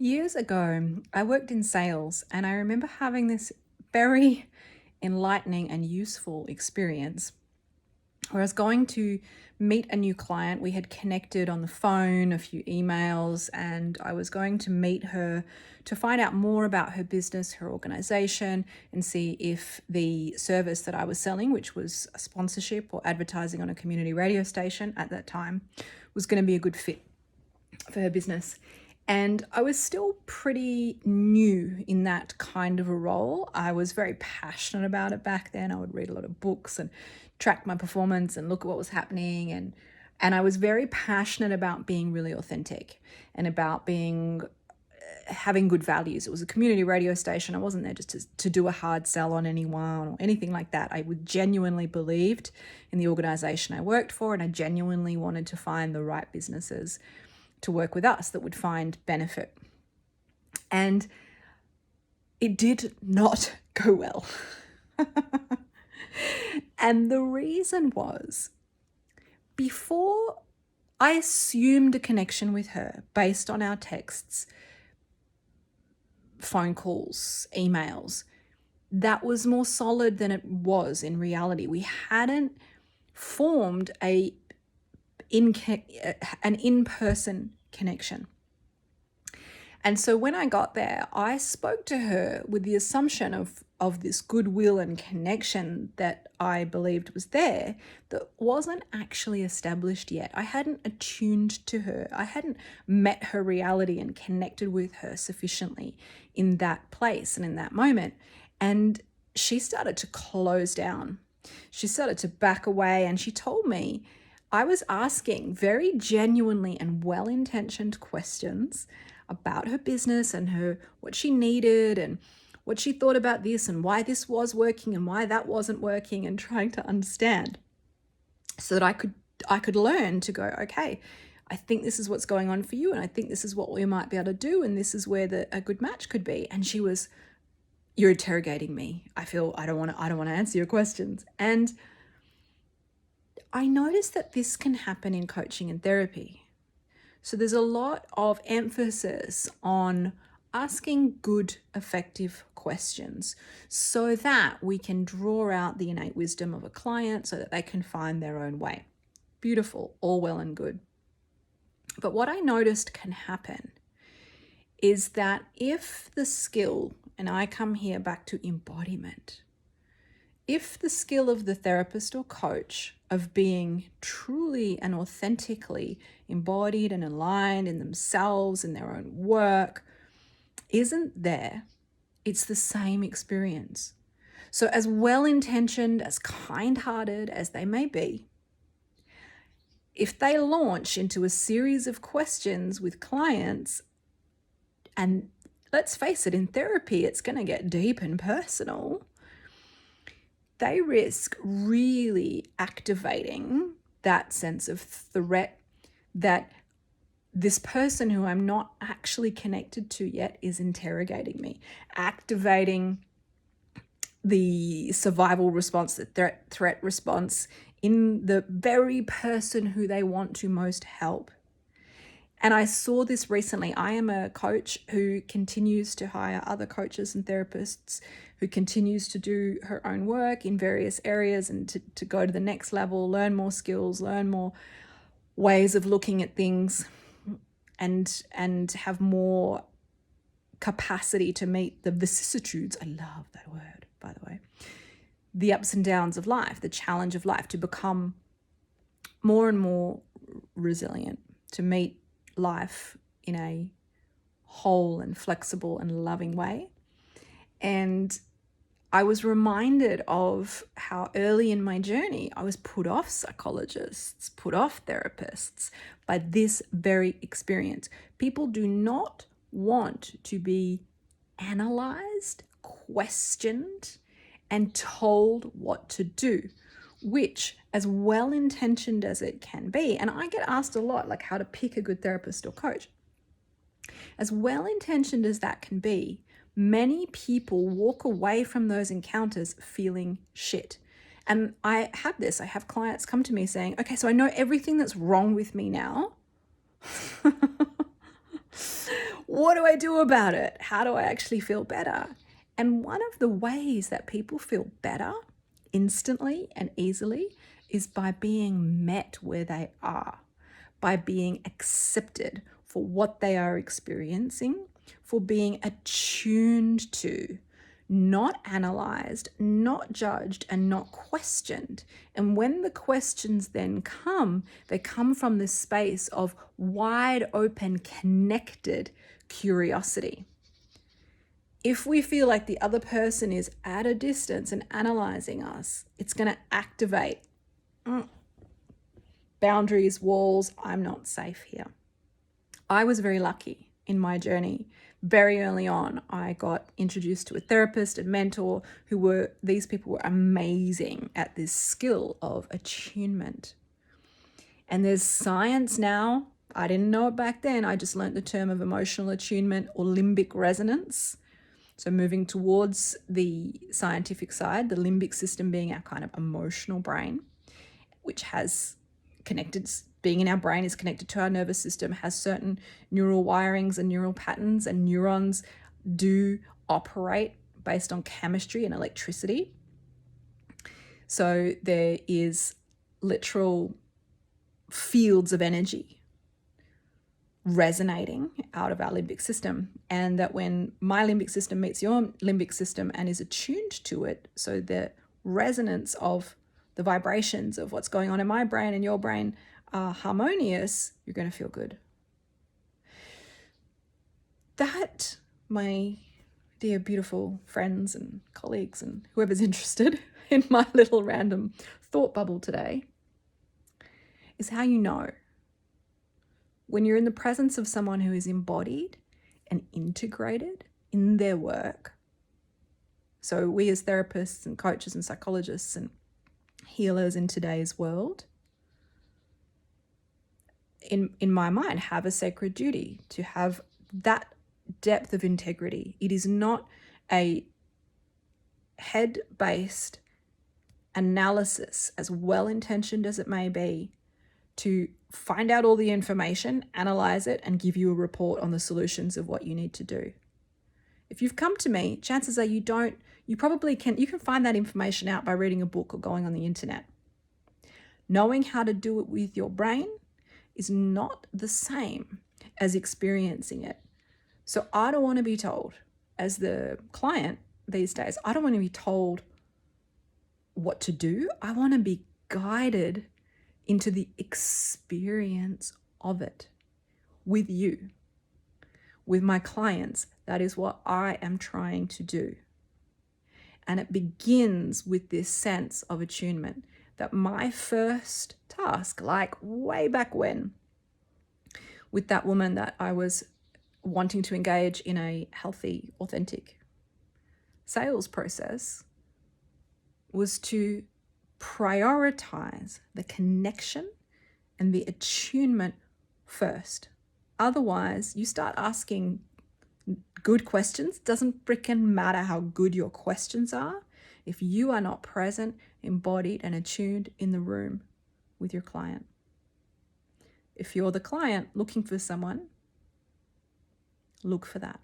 Years ago, I worked in sales and I remember having this very enlightening and useful experience where I was going to meet a new client. We had connected on the phone, a few emails, and I was going to meet her to find out more about her business, her organization, and see if the service that I was selling, which was a sponsorship or advertising on a community radio station at that time, was going to be a good fit for her business. And I was still pretty new in that kind of a role. I was very passionate about it back then. I would read a lot of books and track my performance and look at what was happening. And I was very passionate about being really authentic and about being having good values. It was a community radio station. I wasn't there just to do a hard sell on anyone or anything like that. I would genuinely believed in the organization I worked for, and I genuinely wanted to find the right businesses to work with us that would find benefit. And it did not go well. And the reason was, before I assumed a connection with her based on our texts, phone calls, emails, that was more solid than it was in reality. We hadn't formed an in-person connection. And so when I got there, I spoke to her with the assumption of this goodwill and connection that I believed was there that wasn't actually established yet. I hadn't attuned to her. I hadn't met her reality and connected with her sufficiently in that place and in that moment. And she started to close down. She started to back away, and she told me I was asking very genuinely and well-intentioned questions about her business and what she needed and what she thought about this and why this was working and why that wasn't working, and trying to understand so that I could learn to go, okay, I think this is what's going on for you, and I think this is what we might be able to do, and this is where a good match could be. And she was, you're interrogating me. I don't want to answer your questions. And I noticed that this can happen in coaching and therapy. So there's a lot of emphasis on asking good, effective questions so that we can draw out the innate wisdom of a client so that they can find their own way. Beautiful, all well and good. But what I noticed can happen is that if the skill, and I come here back to embodiment, if the skill of the therapist or coach of being truly and authentically embodied and aligned in themselves and their own work isn't there, it's the same experience. So as well-intentioned, as kind-hearted as they may be, if they launch into a series of questions with clients, and let's face it, in therapy, it's going to get deep and personal, they risk really activating that sense of threat that this person who I'm not actually connected to yet is interrogating me, activating the survival response, the threat response in the very person who they want to most help. And I saw this recently. I am a coach who continues to hire other coaches and therapists, who continues to do her own work in various areas and to go to the next level, learn more skills, learn more ways of looking at things, and have more capacity to meet the vicissitudes. I love that word, by the way. The ups and downs of life, the challenge of life, to become more and more resilient, to meet life in a whole and flexible and loving way. And I was reminded of how early in my journey I was put off psychologists, put off therapists by this very experience. People do not want to be analyzed, questioned, and told what to do, which, as well-intentioned as it can be, and I get asked a lot, like how to pick a good therapist or coach, as well-intentioned as that can be, many people walk away from those encounters feeling shit. And I have clients come to me saying, okay, so I know everything that's wrong with me now. What do I do about it? How do I actually feel better? And one of the ways that people feel better instantly and easily is by being met where they are, by being accepted for what they are experiencing, for being attuned to, not analyzed, not judged, and not questioned. And when the questions then come, they come from this space of wide open, connected curiosity. If we feel like the other person is at a distance and analyzing us, it's going to activate boundaries, walls. I'm not safe here. I was very lucky in my journey. Very early on, I got introduced to a therapist and mentor these people were amazing at this skill of attunement. And there's science now. I didn't know it back then. I just learned the term of emotional attunement or limbic resonance. So moving towards the scientific side, the limbic system being our kind of emotional brain, which has connected, being in our brain is connected to our nervous system, has certain neural wirings and neural patterns, and neurons do operate based on chemistry and electricity. So there is literal fields of energy resonating out of our limbic system, and that when my limbic system meets your limbic system and is attuned to it, so the resonance of the vibrations of what's going on in my brain and your brain are harmonious, you're going to feel good. That, my dear beautiful friends and colleagues and whoever's interested in my little random thought bubble today, is how you know when you're in the presence of someone who is embodied and integrated in their work. So we as therapists and coaches and psychologists and healers in today's world, in my mind, have a sacred duty to have that depth of integrity. It is not a head-based analysis, as well-intentioned as it may be, to find out all the information, analyze it, and give you a report on the solutions of what you need to do. If you've come to me, chances are you can find that information out by reading a book or going on the internet. Knowing how to do it with your brain is not the same as experiencing it. So I don't want to be told, as the client these days, I don't want to be told what to do. I want to be guided into the experience of it with you, with my clients. That is what I am trying to do. And it begins with this sense of attunement, that my first task, like way back when, with that woman that I was wanting to engage in a healthy, authentic sales process, was to prioritize the connection and the attunement first. Otherwise, you start asking good questions. Doesn't freaking matter how good your questions are if you are not present, embodied, and attuned in the room with your client. If you're the client looking for someone, look for that.